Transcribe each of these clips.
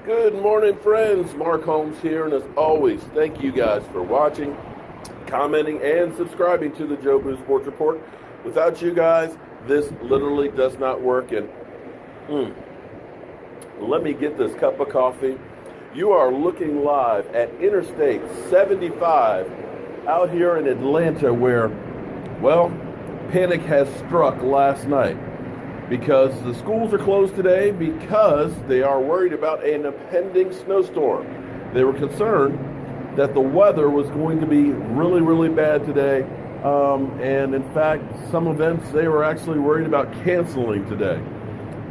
Good morning, friends. Mark Holmes here, and as always, thank you guys for watching, commenting, and subscribing to the Joe Boo Sports Report. Without you guys, this literally does not work. And let me get this cup of coffee. You are looking live at Interstate 75 out here in Atlanta, where, well, panic has struck last night, because the schools are closed today because they are worried about an impending snowstorm. They were concerned that the weather was going to be really, really bad today. And in fact, some events they were actually worried about canceling today.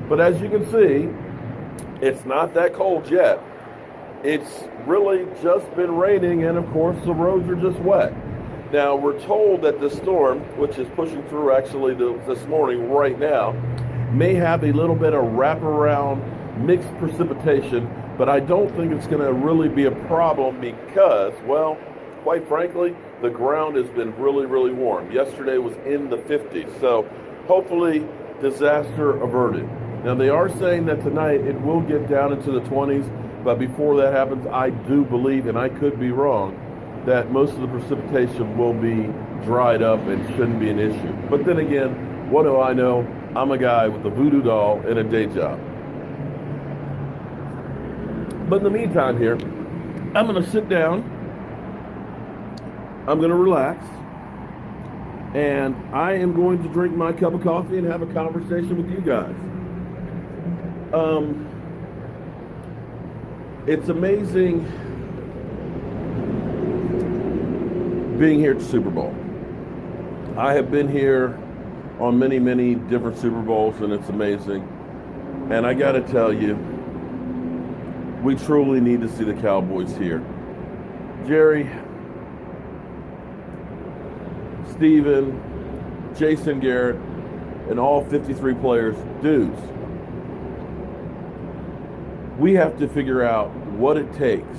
But as you can see, it's not that cold yet. It's really just been raining, and of course the roads are just wet. Now, we're told that the storm, which is pushing through actually this morning right now, may have a little bit of wraparound mixed precipitation, but I don't think it's going to really be a problem because, well, quite frankly, the ground has been really, really warm. Yesterday was in the 50s, so hopefully disaster averted. Now, they are saying that tonight it will get down into the 20s, but before that happens, I do believe, and I could be wrong, that most of the precipitation will be dried up and shouldn't be an issue. But then again, what do I know? I'm a guy with a voodoo doll and a day job. But in the meantime here, I'm going to sit down, I'm going to relax, and I am going to drink my cup of coffee and have a conversation with you guys. It's amazing being here at the Super Bowl. I have been here on many, many different Super Bowls, and it's amazing. And I got to tell you, we truly need to see the Cowboys here. Jerry, Steven, Jason Garrett, and all 53 players, dudes, we have to figure out what it takes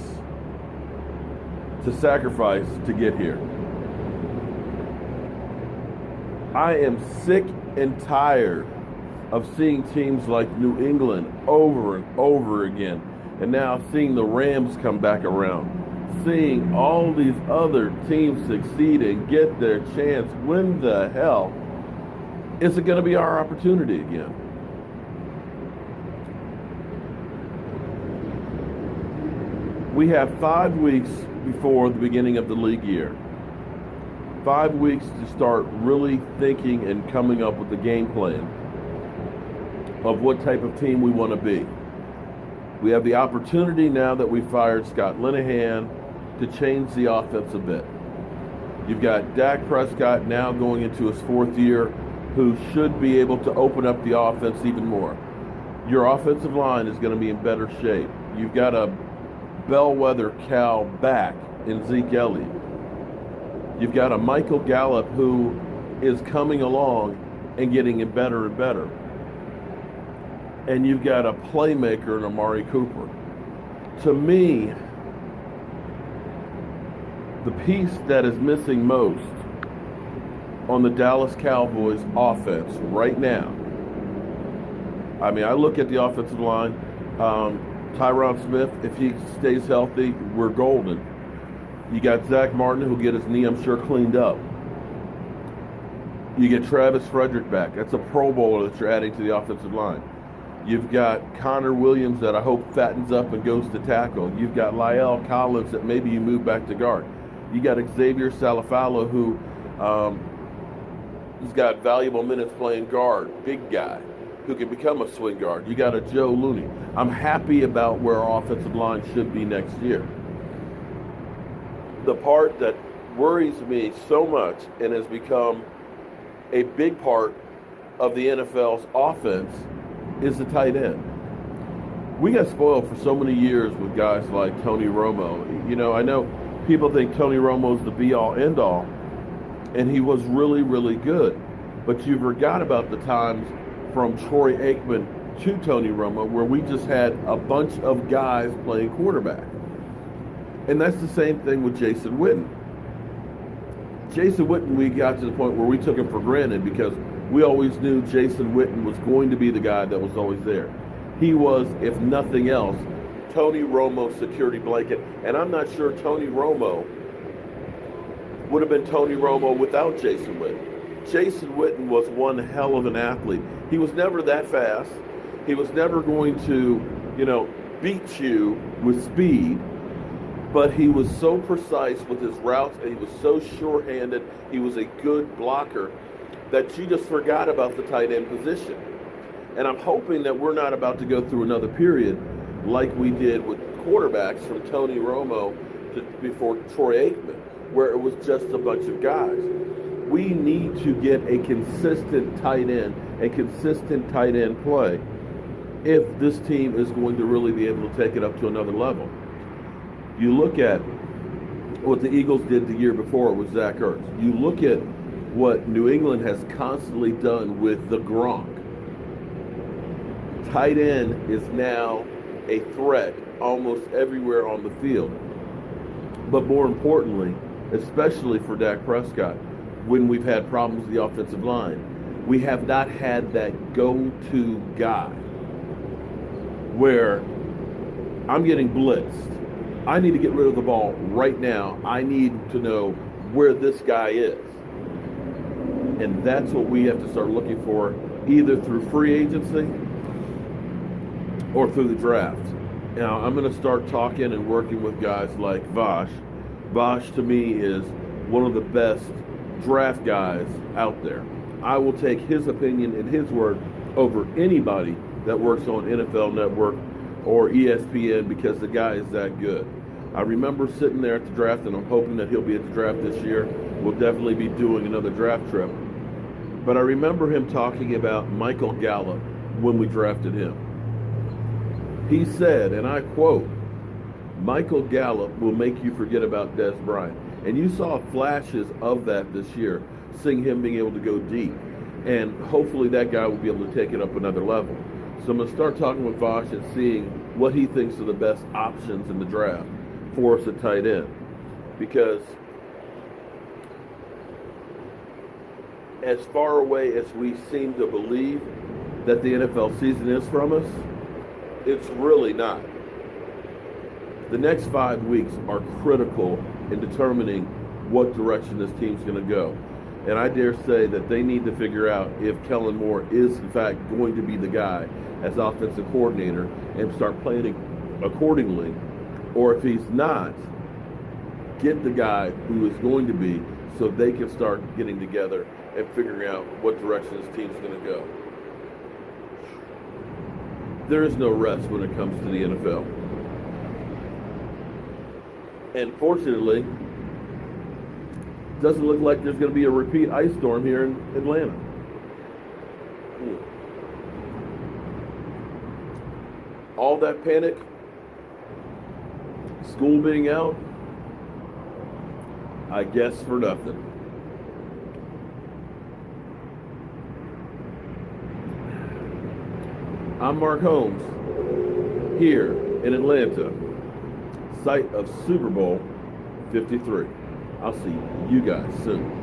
to sacrifice to get here. I am sick and tired of seeing teams like New England over and over again, and now seeing the Rams come back around, seeing all these other teams succeed and get their chance. When the hell is it going to be our opportunity again? We have 5 weeks before the beginning of the league year. 5 weeks to start really thinking and coming up with the game plan of what type of team we want to be. We have the opportunity now that we fired Scott Linehan to change the offense a bit. You've got Dak Prescott now going into his 4th year, who should be able to open up the offense even more. Your offensive line is going to be in better shape. You've got a bellwether Cal back in Zeke Elliott. You've got a Michael Gallup who is coming along and getting it better and better. And you've got a playmaker in Amari Cooper. To me, the piece that is missing most on the Dallas Cowboys offense right now, I mean, I look at the offensive line, Tyron Smith, if he stays healthy, we're golden. You got Zach Martin, who'll get his knee, I'm sure, cleaned up. You get Travis Frederick back. That's a Pro Bowler that you're adding to the offensive line. You've got Connor Williams that I hope fattens up and goes to tackle. You've got La'el Collins that maybe you move back to guard. You got Xavier Salafalo, who he's got valuable minutes playing guard, big guy, who can become a swing guard. You got a Joe Looney. I'm happy about where our offensive line should be next year. The part that worries me so much and has become a big part of the NFL's offense is the tight end. We got spoiled for so many years with guys like Tony Romo. You know, I know people think Tony Romo's the be-all, end-all, and he was really, really good. But you forgot about the times from Troy Aikman to Tony Romo where we just had a bunch of guys playing quarterback. And that's the same thing with Jason Witten. Jason Witten, we got to the point where we took him for granted because we always knew Jason Witten was going to be the guy that was always there. He was, if nothing else, Tony Romo's security blanket. And I'm not sure Tony Romo would have been Tony Romo without Jason Witten. Jason Witten was one hell of an athlete. He was never that fast. He was never going to, beat you with speed. But he was so precise with his routes, and he was so sure-handed. He was a good blocker that you just forgot about the tight end position. And I'm hoping that we're not about to go through another period like we did with quarterbacks from Tony Romo before Troy Aikman, where it was just a bunch of guys. We need to get a consistent tight end, play if this team is going to really be able to take it up to another level. You look at what the Eagles did the year before with Zach Ertz. You look at what New England has constantly done with the Gronk. Tight end is now a threat almost everywhere on the field. But more importantly, especially for Dak Prescott, when we've had problems with the offensive line, we have not had that go-to guy where I'm getting blitzed. I need to get rid of the ball right now. I need to know where this guy is. And that's what we have to start looking for, either through free agency or through the draft. Now, I'm going to start talking and working with guys like Vosh. Vosh, to me, is one of the best draft guys out there. I will take his opinion and his word over anybody that works on NFL Network or ESPN because the guy is that good. I remember sitting there at the draft, and I'm hoping that he'll be at the draft this year. We'll definitely be doing another draft trip. But I remember him talking about Michael Gallup when we drafted him. He said, and I quote, "Michael Gallup will make you forget about Des Bryant." And you saw flashes of that this year, seeing him being able to go deep. And hopefully that guy will be able to take it up another level. So I'm going to start talking with Vosh and seeing what he thinks are the best options in the draft for us at tight end. Because as far away as we seem to believe that the NFL season is from us, it's really not. The next 5 weeks are critical in determining what direction this team's going to go. And I dare say that they need to figure out if Kellen Moore is, in fact, going to be the guy as offensive coordinator and start planning accordingly. Or if he's not, get the guy who is going to be so they can start getting together and figuring out what direction this team's going to go. There is no rest when it comes to the NFL. And fortunately, doesn't look like there's going to be a repeat ice storm here in Atlanta. All that panic, school being out, I guess for nothing. I'm Mark Holmes, here in Atlanta, site of Super Bowl 53. I'll see you guys soon.